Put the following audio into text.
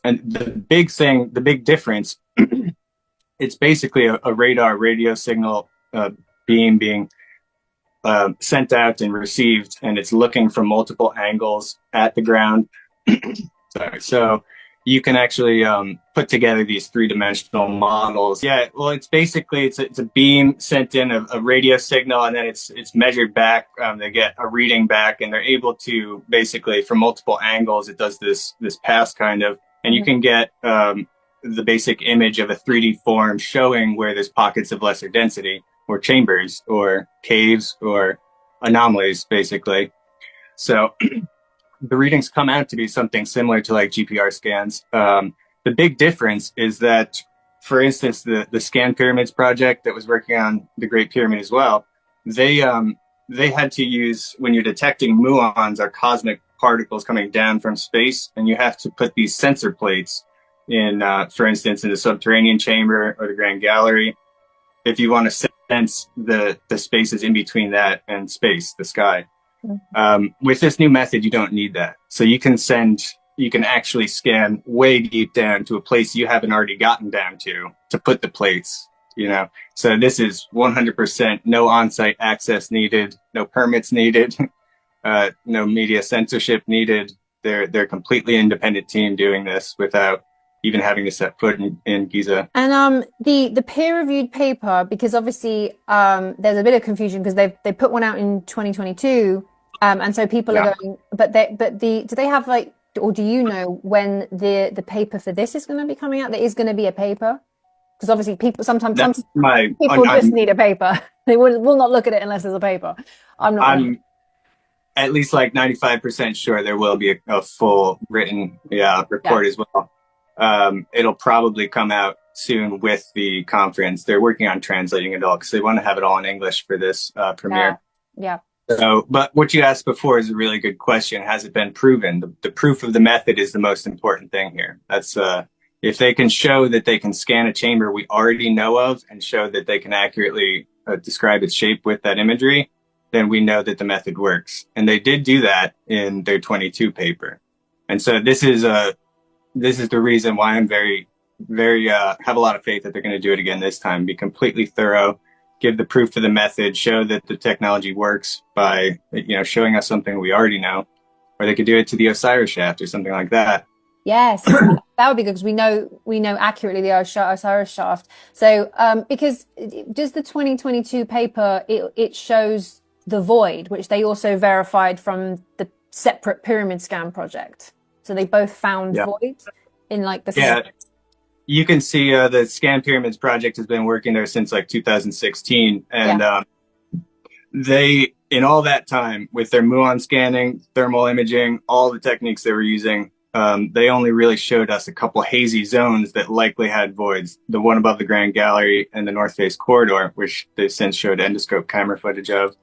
And the big difference, it's basically a radar radio signal beam being sent out and received, and it's looking from multiple angles at the ground. Sorry. So you can actually put together these three-dimensional models. Yeah, well, it's basically it's a beam sent in a radio signal, and then it's measured back. They get a reading back, and they're able to basically from multiple angles. It does this pass kind of, and you can get the basic image of a 3D form showing where there's pockets of lesser density, or chambers, or caves, or anomalies, basically. So the readings come out to be something similar to like GPR scans. The big difference is that, for instance, the Scan Pyramids project that was working on the Great Pyramid as well, they had to use, when you're detecting muons, or cosmic particles coming down from space, and you have to put these sensor plates in, for instance, in the subterranean chamber or the Grand Gallery, if you want to sense the spaces in between that and space, the sky. With this new method, you don't need that. So you can actually scan way deep down to a place you haven't already gotten down to put the plates, you know. So this is 100% no on-site access needed, no permits needed, no media censorship needed. They're completely independent team doing this without even having to set foot in Giza. And the peer-reviewed paper, because obviously there's a bit of confusion because they put one out in 2022, and so people are going, do they have like, or do you know when the paper for this is going to be coming out? There is going to be a paper, because obviously people sometimes people just need a paper. They will not look at it unless there's a paper. I'm at least like 95% sure there will be a full written report as well. It'll probably come out soon with the conference. They're working on translating it all because they want to have it all in English for this premiere. Yeah. So, but what you asked before is a really good question. Has it been proven? The proof of the method is the most important thing here. That's if they can show that they can scan a chamber we already know of and show that they can accurately describe its shape with that imagery, then we know that the method works. And they did do that in their 22 paper. And so this is the reason why I'm very, very have a lot of faith that they're going to do it again this time. Be completely thorough, give the proof to the method, show that the technology works by showing us something we already know, or they could do it to the Osiris shaft or something like that. Yes, that would be good because we know accurately the Osiris shaft. So because does the 2022 paper it shows the void, which they also verified from the separate pyramid scan project. So they both found void in like the same. You can see the Scan Pyramids project has been working there since like 2016, and they, in all that time, with their muon scanning, thermal imaging, all the techniques they were using, they only really showed us a couple hazy zones that likely had voids. The one above the Grand Gallery and the North Face corridor, which they've since showed endoscope camera footage of.